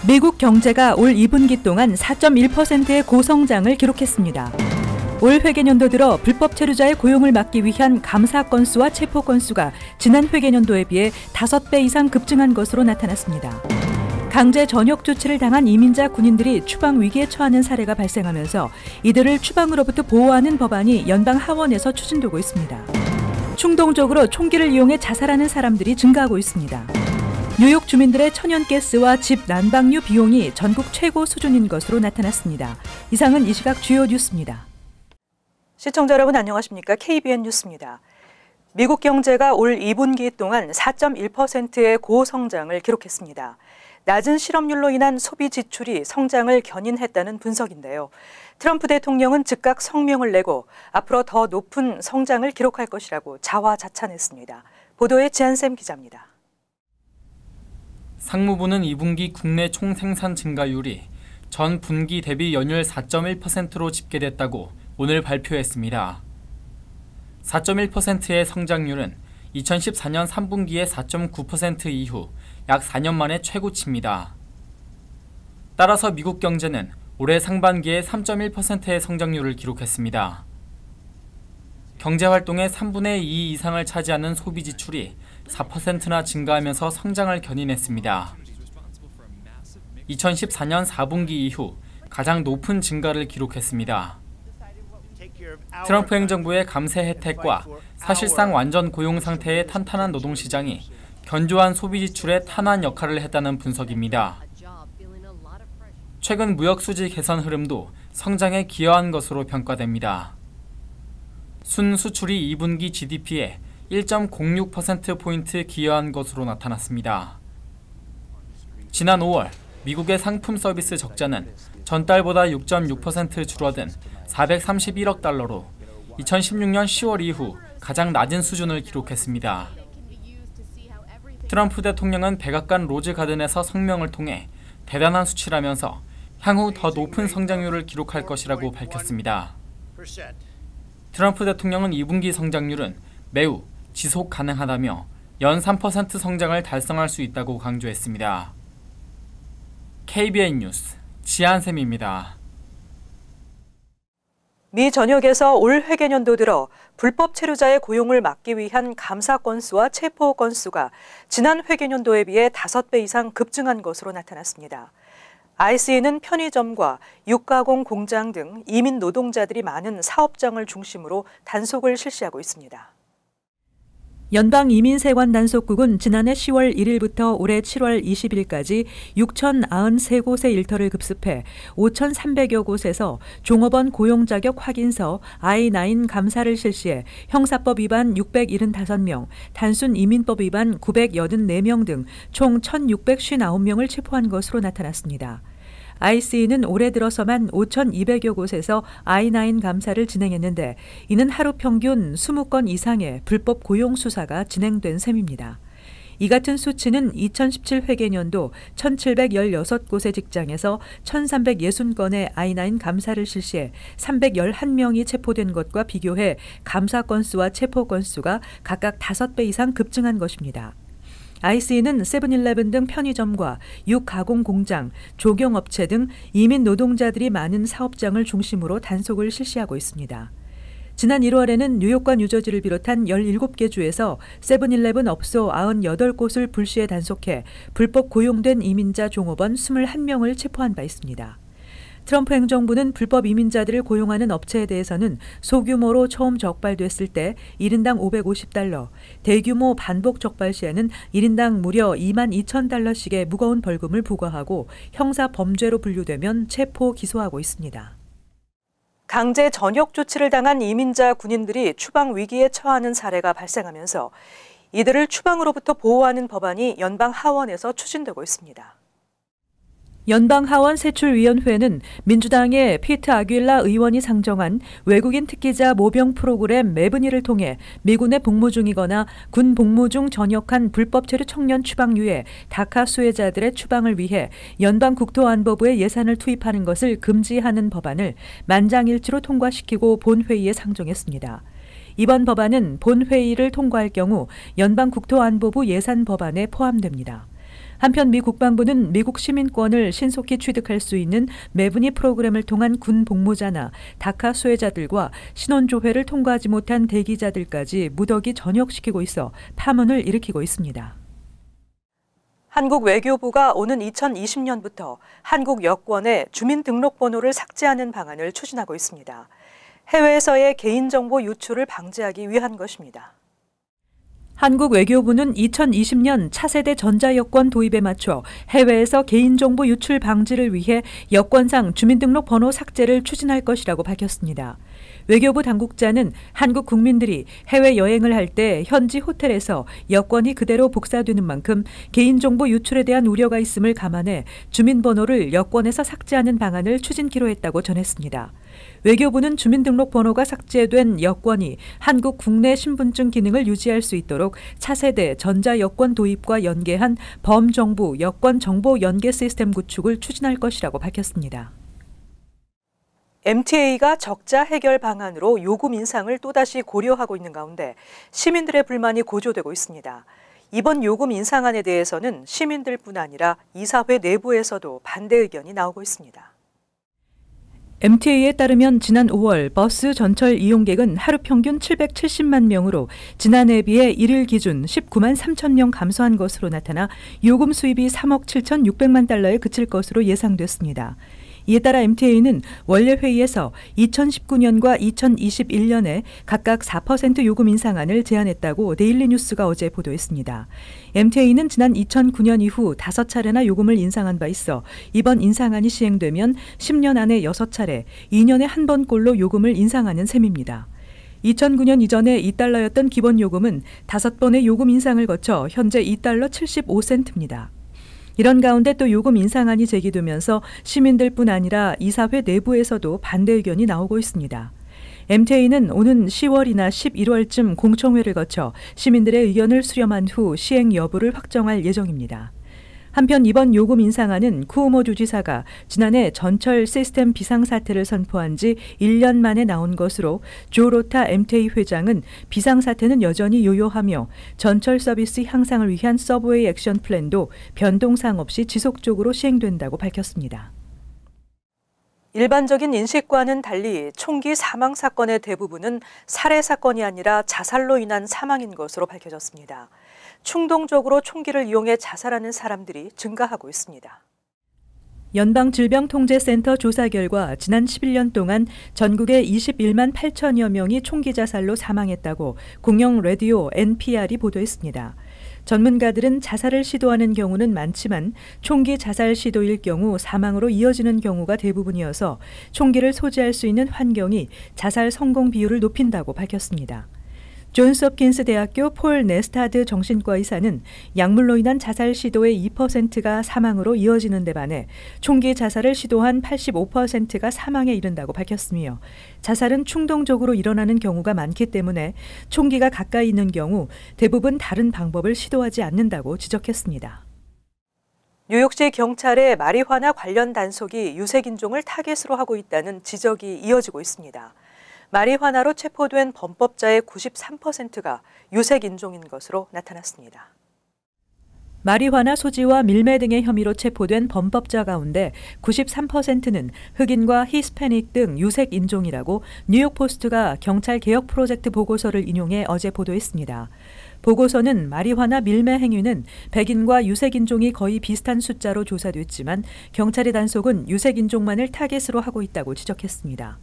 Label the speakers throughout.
Speaker 1: 미국 경제가 올 2분기 동안 4.1%의 고성장을 기록했습니다. 올 회계년도 들어 불법 체류자의 고용을 막기 위한 감사 건수와 체포 건수가 지난 회계년도에 비해 5배 이상 급증한 것으로 나타났습니다. 강제 전역 조치를 당한 이민자 군인들이 추방 위기에 처하는 사례가 발생하면서 이들을 추방으로부터 보호하는 법안이 연방 하원에서 추진되고 있습니다. 충동적으로 총기를 이용해 자살하는 사람들이 증가하고 있습니다. 뉴욕 주민들의 천연가스와 집 난방료 비용이 전국 최고 수준인 것으로 나타났습니다. 이상은 이 시각 주요 뉴스입니다. 시청자 여러분 안녕하십니까? KBN 뉴스입니다. 미국 경제가 올 2분기 동안 4.1%의 고성장을 기록했습니다. 낮은 실업률로 인한 소비 지출이 성장을 견인했다는 분석인데요. 트럼프 대통령은 즉각 성명을 내고 앞으로 더 높은 성장을 기록할 것이라고 자화자찬했습니다. 보도에 지한샘 기자입니다.
Speaker 2: 상무부는 2분기 국내 총생산 증가율이 전 분기 대비 연율 4.1%로 집계됐다고 오늘 발표했습니다. 4.1%의 성장률은 2014년 3분기의 4.9% 이후 약 4년 만에 최고치입니다. 따라서 미국 경제는 올해 상반기에 3.1%의 성장률을 기록했습니다. 경제활동의 3분의 2 이상을 차지하는 소비 지출이 4%나 증가하면서 성장을 견인했습니다. 2014년 4분기 이후 가장 높은 증가를 기록했습니다. 트럼프 행정부의 감세 혜택과 사실상 완전 고용 상태의 탄탄한 노동시장이 견조한 소비 지출에 탄환 역할을 했다는 분석입니다. 최근 무역 수지 개선 흐름도 성장에 기여한 것으로 평가됩니다. 순 수출이 2분기 GDP에 1.06%포인트 기여한 것으로 나타났습니다. 지난 5월 미국의 상품 서비스 적자는 전달보다 6.6% 줄어든 431억 달러로 2016년 10월 이후 가장 낮은 수준을 기록했습니다. 트럼프 대통령은 백악관 로즈 가든에서 성명을 통해 대단한 수치라면서 향후 더 높은 성장률을 기록할 것이라고 밝혔습니다. 트럼프 대통령은 2분기 성장률은 매우 지속 가능하다며 연 3% 성장을 달성할 수 있다고 강조했습니다. KBN 뉴스 지한샘입니다.
Speaker 1: 미 전역에서 올 회계년도 들어 불법 체류자의 고용을 막기 위한 감사 건수와 체포 건수가 지난 회계년도에 비해 5배 이상 급증한 것으로 나타났습니다. ICE는 편의점과 육가공 공장 등 이민 노동자들이 많은 사업장을 중심으로 단속을 실시하고 있습니다. 연방이민세관 단속국은 지난해 10월 1일부터 올해 7월 20일까지 6,093곳의 일터를 급습해 5,300여 곳에서 종업원 고용자격 확인서 I-9 감사를 실시해 형사법 위반 675명, 단순 이민법 위반 984명 등 총 1,659명을 체포한 것으로 나타났습니다. ICE는 올해 들어서만 5,200여 곳에서 I-9 감사를 진행했는데 이는 하루 평균 20건 이상의 불법 고용 수사가 진행된 셈입니다. 이 같은 수치는 2017 회계년도 1,716곳의 직장에서 1,360건의 I-9 감사를 실시해 311명이 체포된 것과 비교해 감사 건수와 체포 건수가 각각 5배 이상 급증한 것입니다. ICE는 세븐일레븐 등 편의점과 육가공 공장, 조경업체 등 이민 노동자들이 많은 사업장을 중심으로 단속을 실시하고 있습니다. 지난 1월에는 뉴욕과 뉴저지를 비롯한 17개 주에서 세븐일레븐 업소 98곳을 불시에 단속해 불법 고용된 이민자 종업원 21명을 체포한 바 있습니다. 트럼프 행정부는 불법 이민자들을 고용하는 업체에 대해서는 소규모로 처음 적발됐을 때 1인당 $550, 대규모 반복 적발 시에는 1인당 무려 $22,000씩의 무거운 벌금을 부과하고 형사 범죄로 분류되면 체포 기소하고 있습니다. 강제 전역 조치를 당한 이민자 군인들이 추방 위기에 처하는 사례가 발생하면서 이들을 추방으로부터 보호하는 법안이 연방 하원에서 추진되고 있습니다. 연방하원 세출위원회는 민주당의 피트 아귤라 의원이 상정한 외국인 특기자 모병 프로그램 매브니를 통해 미군에 복무 중이거나 군 복무 중 전역한 불법 체류 청년 추방유예 다카 수혜자들의 추방을 위해 연방국토안보부에 예산을 투입하는 것을 금지하는 법안을 만장일치로 통과시키고 본회의에 상정했습니다. 이번 법안은 본회의를 통과할 경우 연방국토안보부 예산 법안에 포함됩니다. 한편 미 국방부는 미국 시민권을 신속히 취득할 수 있는 매분이 프로그램을 통한 군 복무자나 다카 수혜자들과 신원조회를 통과하지 못한 대기자들까지 무더기 전역시키고 있어 파문을 일으키고 있습니다.
Speaker 3: 한국 외교부가 오는 2020년부터 한국 여권의 주민등록번호를 삭제하는 방안을 추진하고 있습니다. 해외에서의 개인정보 유출을 방지하기 위한 것입니다.
Speaker 1: 한국 외교부는 2020년 차세대 전자여권 도입에 맞춰 해외에서 개인정보 유출 방지를 위해 여권상 주민등록번호 삭제를 추진할 것이라고 밝혔습니다. 외교부 당국자는 한국 국민들이 해외여행을 할 때 현지 호텔에서 여권이 그대로 복사되는 만큼 개인정보 유출에 대한 우려가 있음을 감안해 주민번호를 여권에서 삭제하는 방안을 추진키로 했다고 전했습니다. 외교부는 주민등록번호가 삭제된 여권이 한국 국내 신분증 기능을 유지할 수 있도록 차세대 전자여권 도입과 연계한 범정부 여권 정보 연계 시스템 구축을 추진할 것이라고 밝혔습니다.
Speaker 3: MTA가 적자 해결 방안으로 요금 인상을 또다시 고려하고 있는 가운데 시민들의 불만이 고조되고 있습니다. 이번 요금 인상안에 대해서는 시민들뿐 아니라 이사회 내부에서도 반대 의견이 나오고 있습니다.
Speaker 1: MTA에 따르면 지난 5월 버스 전철 이용객은 하루 평균 770만 명으로 지난해에 비해 1일 기준 19만 3천 명 감소한 것으로 나타나 요금 수입이 3억 7,600만 달러에 그칠 것으로 예상됐습니다. 이에 따라 MTA는 원래 회의에서 2019년과 2021년에 각각 4% 요금 인상안을 제안했다고 데일리뉴스가 어제 보도했습니다. MTA는 지난 2009년 이후 5차례나 요금을 인상한 바 있어 이번 인상안이 시행되면 10년 안에 6차례, 2년에 한 번꼴로 요금을 인상하는 셈입니다. 2009년 이전에 2달러였던 기본 요금은 5번의 요금 인상을 거쳐 현재 2달러 75센트입니다. 이런 가운데 또 요금 인상안이 제기되면서 시민들뿐 아니라 이사회 내부에서도 반대 의견이 나오고 있습니다. MTA는 오는 10월이나 11월쯤 공청회를 거쳐 시민들의 의견을 수렴한 후 시행 여부를 확정할 예정입니다. 한편 이번 요금 인상안은 쿠오모 주지사가 지난해 전철 시스템 비상사태를 선포한 지 1년 만에 나온 것으로 조 로타 MTA 회장은 비상사태는 여전히 요요하며 전철 서비스 향상을 위한 서브웨이 액션 플랜도 변동사항 없이 지속적으로 시행된다고 밝혔습니다.
Speaker 3: 일반적인 인식과는 달리 총기 사망 사건의 대부분은 살해 사건이 아니라 자살로 인한 사망인 것으로 밝혀졌습니다. 충동적으로 총기를 이용해 자살하는 사람들이 증가하고 있습니다.
Speaker 1: 연방질병통제센터 조사 결과 지난 11년 동안 전국에 21만 8천여 명이 총기 자살로 사망했다고 공영 라디오 NPR이 보도했습니다. 전문가들은 자살을 시도하는 경우는 많지만 총기 자살 시도일 경우 사망으로 이어지는 경우가 대부분이어서 총기를 소지할 수 있는 환경이 자살 성공 비율을 높인다고 밝혔습니다. 존스홉킨스 대학교 폴 네스타드 정신과 의사는 약물로 인한 자살 시도의 2%가 사망으로 이어지는 데 반해 총기 자살을 시도한 85%가 사망에 이른다고 밝혔으며 자살은 충동적으로 일어나는 경우가 많기 때문에 총기가 가까이 있는 경우 대부분 다른 방법을 시도하지 않는다고 지적했습니다.
Speaker 3: 뉴욕시 경찰의 마리화나 관련 단속이 유색인종을 타겟으로 하고 있다는 지적이 이어지고 있습니다. 마리화나로 체포된 범법자의 93%가 유색인종인 것으로 나타났습니다.
Speaker 1: 마리화나 소지와 밀매 등의 혐의로 체포된 범법자 가운데 93%는 흑인과 히스패닉 등 유색인종이라고 뉴욕포스트가 경찰 개혁 프로젝트 보고서를 인용해 어제 보도했습니다. 보고서는 마리화나 밀매 행위는 백인과 유색인종이 거의 비슷한 숫자로 조사됐지만 경찰의 단속은 유색인종만을 타겟으로 하고 있다고 지적했습니다.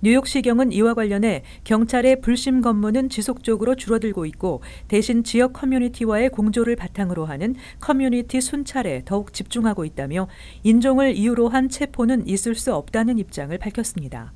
Speaker 1: 뉴욕시경은 이와 관련해 경찰의 불심 검문은 지속적으로 줄어들고 있고 대신 지역 커뮤니티와의 공조를 바탕으로 하는 커뮤니티 순찰에 더욱 집중하고 있다며 인종을 이유로 한 체포는 있을 수 없다는 입장을 밝혔습니다.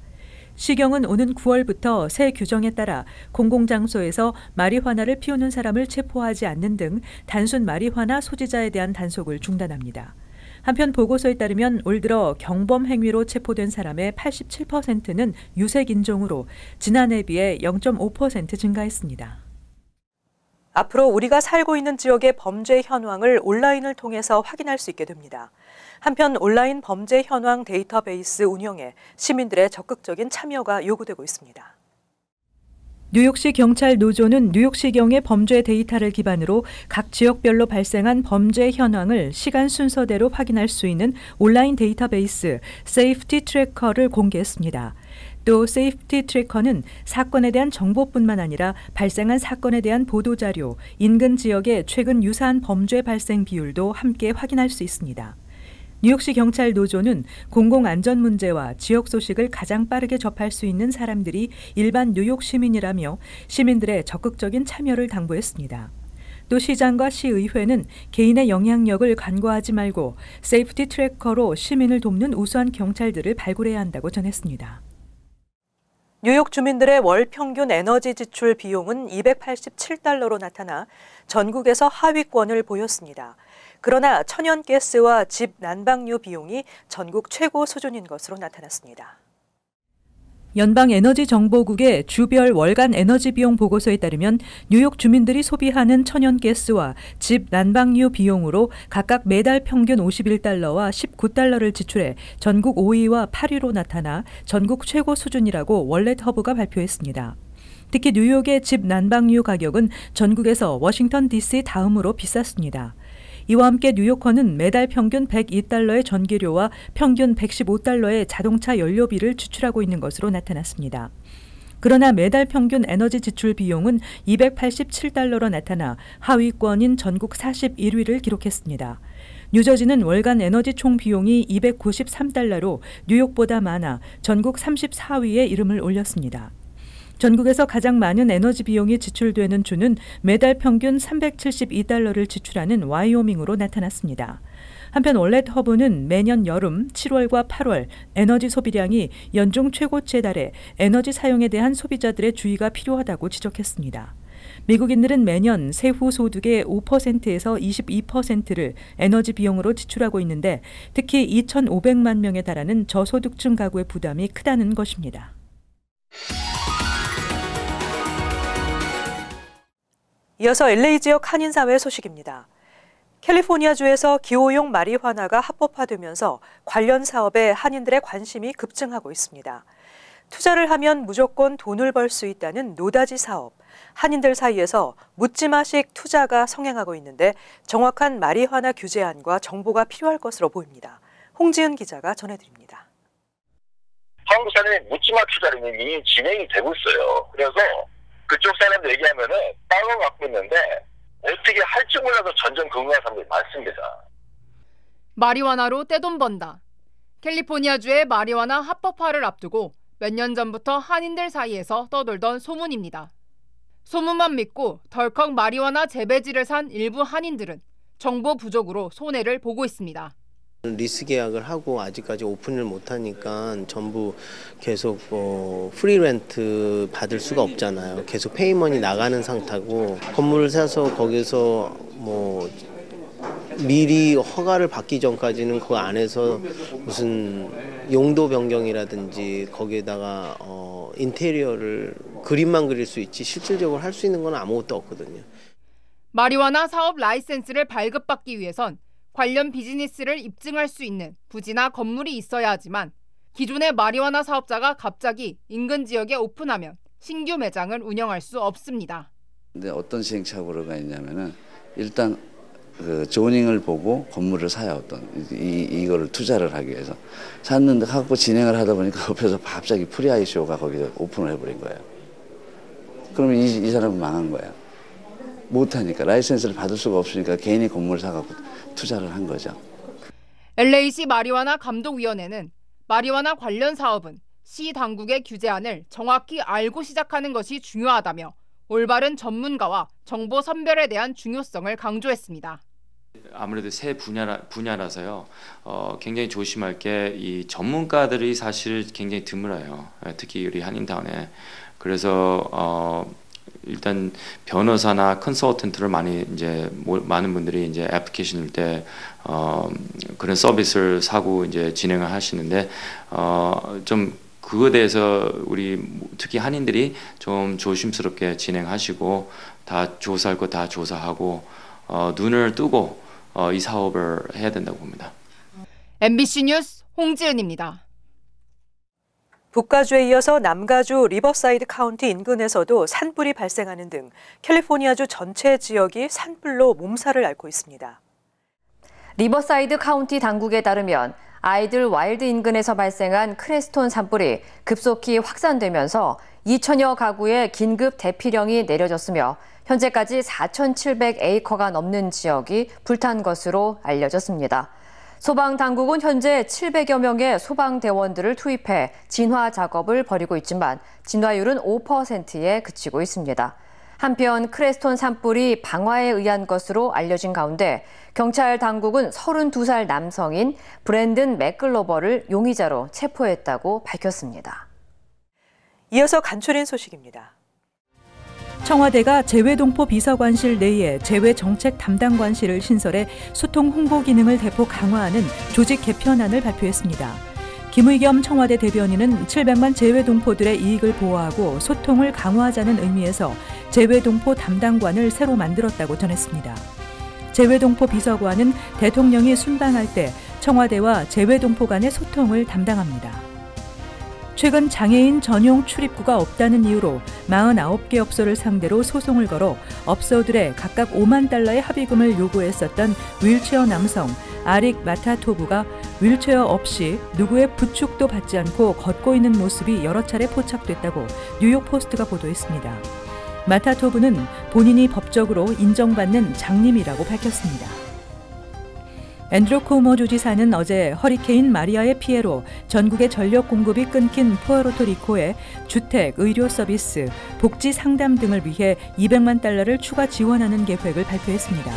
Speaker 1: 시경은 오는 9월부터 새 규정에 따라 공공장소에서 마리화나를 피우는 사람을 체포하지 않는 등 단순 마리화나 소지자에 대한 단속을 중단합니다. 한편 보고서에 따르면 올 들어 경범 행위로 체포된 사람의 87%는 유색인종으로 지난해에 비해 0.5% 증가했습니다.
Speaker 3: 앞으로 우리가 살고 있는 지역의 범죄 현황을 온라인을 통해서 확인할 수 있게 됩니다. 한편 온라인 범죄 현황 데이터베이스 운영에 시민들의 적극적인 참여가 요구되고 있습니다.
Speaker 1: 뉴욕시 경찰 노조는 뉴욕시경의 범죄 데이터를 기반으로 각 지역별로 발생한 범죄 현황을 시간 순서대로 확인할 수 있는 온라인 데이터베이스 세이프티 트래커를 공개했습니다. 또 세이프티 트래커는 사건에 대한 정보뿐만 아니라 발생한 사건에 대한 보도자료, 인근 지역의 최근 유사한 범죄 발생 비율도 함께 확인할 수 있습니다. 뉴욕시 경찰 노조는 공공안전 문제와 지역 소식을 가장 빠르게 접할 수 있는 사람들이 일반 뉴욕 시민이라며 시민들의 적극적인 참여를 당부했습니다. 또 시장과 시의회는 개인의 영향력을 간과하지 말고 세이프티 트래커로 시민을 돕는 우수한 경찰들을 발굴해야 한다고 전했습니다.
Speaker 3: 뉴욕 주민들의 월 평균 에너지 지출 비용은 $287로 나타나 전국에서 하위권을 보였습니다. 그러나 천연가스와 집 난방료 비용이 전국 최고 수준인 것으로 나타났습니다.
Speaker 1: 연방에너지정보국의 주별 월간 에너지 비용 보고서에 따르면 뉴욕 주민들이 소비하는 천연가스와 집 난방료 비용으로 각각 매달 평균 $51와 $19를 지출해 전국 5위와 8위로 나타나 전국 최고 수준이라고 월렛 허브가 발표했습니다. 특히 뉴욕의 집 난방료 가격은 전국에서 워싱턴 DC 다음으로 비쌌습니다. 이와 함께 뉴요커는 매달 평균 $102의 전기료와 평균 $115의 자동차 연료비를 지출하고 있는 것으로 나타났습니다. 그러나 매달 평균 에너지 지출 비용은 $287로 나타나 하위권인 전국 41위를 기록했습니다. 뉴저지는 월간 에너지 총 비용이 $293로 뉴욕보다 많아 전국 34위에 이름을 올렸습니다. 전국에서 가장 많은 에너지 비용이 지출되는 주는 매달 평균 $372를 지출하는 와이오밍으로 나타났습니다. 한편 월렛 허브는 매년 여름 7월과 8월 에너지 소비량이 연중 최고치에 달해 에너지 사용에 대한 소비자들의 주의가 필요하다고 지적했습니다. 미국인들은 매년 세후 소득의 5%에서 22%를 에너지 비용으로 지출하고 있는데 특히 2,500만 명에 달하는 저소득층 가구의 부담이 크다는 것입니다.
Speaker 3: 이어서 LA 지역 한인사회 소식입니다. 캘리포니아주에서 기호용 마리화나가 합법화되면서 관련 사업에 한인들의 관심이 급증하고 있습니다. 투자를 하면 무조건 돈을 벌 수 있다는 노다지 사업. 한인들 사이에서 묻지마식 투자가 성행하고 있는데 정확한 마리화나 규제안과 정보가 필요할 것으로 보입니다. 홍지은 기자가 전해드립니다.
Speaker 4: 한국 사람이 묻지마 투자를 이미 진행이 되고 있어요. 그래서 그쪽 사람들 얘기하면은 땅을 갖고 있는데 어떻게 할지 몰라서 전전긍긍한 사람들이 많습니다.
Speaker 5: 마리화나로 떼돈 번다. 캘리포니아주의 마리화나 합법화를 앞두고 몇 년 전부터 한인들 사이에서 떠돌던 소문입니다. 소문만 믿고 덜컥 마리화나 재배지를 산 일부 한인들은 정보 부족으로 손해를 보고 있습니다.
Speaker 6: 리스 계약을 하고 아직까지 오픈을 못하니까 전부 계속 프리렌트 받을 수가 없잖아요. 계속 페이먼이 나가는 상태고 건물을 사서 거기서 미리 허가를 받기 전까지는 그 안에서 무슨 용도 변경이라든지 거기에다가 인테리어를 그림만 그릴 수 있지 실질적으로 할 수 있는 건 아무것도 없거든요.
Speaker 5: 마리화나 사업 라이센스를 발급받기 위해선 관련 비즈니스를 입증할 수 있는 부지나 건물이 있어야 하지만 기존의 마리화나 사업자가 갑자기 인근 지역에 오픈하면 신규 매장을 운영할 수 없습니다.
Speaker 7: 근데 어떤 시행착오가 있냐면은 일단 그 조닝을 보고 건물을 사요. 이거를 투자를 하기 위해서 샀는데 갖고 진행을 하다 보니까 옆에서 갑자기 프리아이쇼가 거기서 오픈을 해버린 거예요. 그러면 이 사람은 망한 거예요. 못하니까 라이센스를 받을 수가 없으니까 개인이 건물을 사갖고 투자를 한 거죠.
Speaker 5: LA시 마리화나 감독위원회는 마리화나 관련 사업은 시 당국의 규제안을 정확히 알고 시작하는 것이 중요하다며 올바른 전문가와 정보 선별에 대한 중요성을 강조했습니다.
Speaker 8: 아무래도 새 분야라서요. 굉장히 조심할 게 이 전문가들이 사실 굉장히 드물어요. 특히 우리 한인타운에. 그래서 일단 변호사나 컨설턴트를 많은 분들이 이제 애플리케이션일 때 그런 서비스를 사고 이제 진행을 하시는데 좀 그거에 대해서 우리 특히 한인들이 좀 조심스럽게 진행하시고 다 조사할 거 다 조사하고 눈을 뜨고 이 사업을 해야 된다고 봅니다.
Speaker 5: MBC 뉴스 홍지은입니다.
Speaker 3: 북가주에 이어서 남가주 리버사이드 카운티 인근에서도 산불이 발생하는 등 캘리포니아주 전체 지역이 산불로 몸살을 앓고 있습니다.
Speaker 9: 리버사이드 카운티 당국에 따르면 아이들 와일드 인근에서 발생한 크레스톤 산불이 급속히 확산되면서 2천여 가구에 긴급 대피령이 내려졌으며 현재까지 4,700에이커가 넘는 지역이 불탄 것으로 알려졌습니다. 소방당국은 현재 700여 명의 소방대원들을 투입해 진화 작업을 벌이고 있지만 진화율은 5%에 그치고 있습니다. 한편 크레스톤 산불이 방화에 의한 것으로 알려진 가운데 경찰 당국은 32살 남성인 브랜든 맥글로버를 용의자로 체포했다고 밝혔습니다.
Speaker 3: 이어서 간추린 소식입니다.
Speaker 1: 청와대가 재외동포 비서관실 내에 재외정책 담당관실을 신설해 소통 홍보 기능을 대폭 강화하는 조직 개편안을 발표했습니다. 김의겸 청와대 대변인은 700만 재외동포들의 이익을 보호하고 소통을 강화하자는 의미에서 재외동포 담당관을 새로 만들었다고 전했습니다. 재외동포 비서관은 대통령이 순방할 때 청와대와 재외동포 간의 소통을 담당합니다. 최근 장애인 전용 출입구가 없다는 이유로 49개 업소를 상대로 소송을 걸어 업소들의 각각 5만 달러의 합의금을 요구했었던 휠체어 남성 아릭 마타토브가 휠체어 없이 누구의 부축도 받지 않고 걷고 있는 모습이 여러 차례 포착됐다고 뉴욕포스트가 보도했습니다. 마타토브는 본인이 법적으로 인정받는 장님이라고 밝혔습니다. 앤드루 쿠오모 주지사는 어제 허리케인 마리아의 피해로 전국의 전력 공급이 끊긴 푸에르토리코에 주택, 의료 서비스, 복지 상담 등을 위해 200만 달러를 추가 지원하는 계획을 발표했습니다.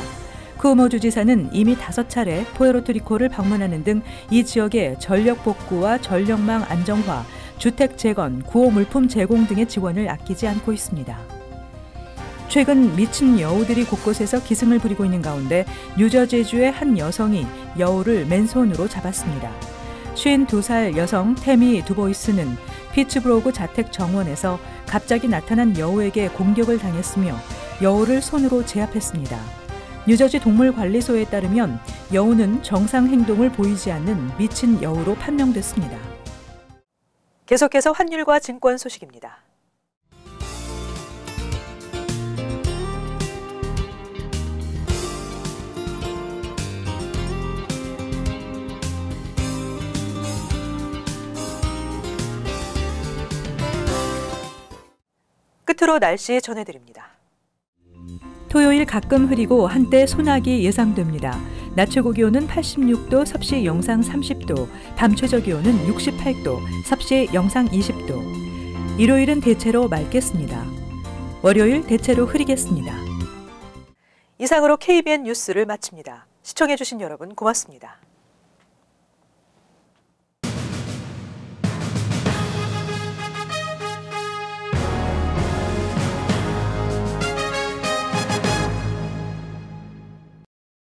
Speaker 1: 쿠오모 주지사는 이미 5차례 푸에르토리코를 방문하는 등 이 지역의 전력 복구와 전력망 안정화, 주택 재건, 구호 물품 제공 등의 지원을 아끼지 않고 있습니다. 최근 미친 여우들이 곳곳에서 기승을 부리고 있는 가운데 뉴저지주의 한 여성이 여우를 맨손으로 잡았습니다. 52살 여성 태미 두보이스는 피츠부로그 자택 정원에서 갑자기 나타난 여우에게 공격을 당했으며 여우를 손으로 제압했습니다. 뉴저지 동물관리소에 따르면 여우는 정상 행동을 보이지 않는 미친 여우로 판명됐습니다.
Speaker 3: 계속해서 환율과 증권 소식입니다. 끝으로 날씨 전해드립니다.
Speaker 1: 토요일 가끔 흐리고 한때 소나기 예상됩니다. 낮 최고 기온은 86도, 섭씨 영상 30도, 밤 최저 기온은 68도, 섭씨 영상 20도. 일요일은 대체로 맑겠습니다. 월요일 대체로 흐리겠습니다.
Speaker 3: 이상으로 KBN 뉴스를 마칩니다. 시청해주신 여러분 고맙습니다.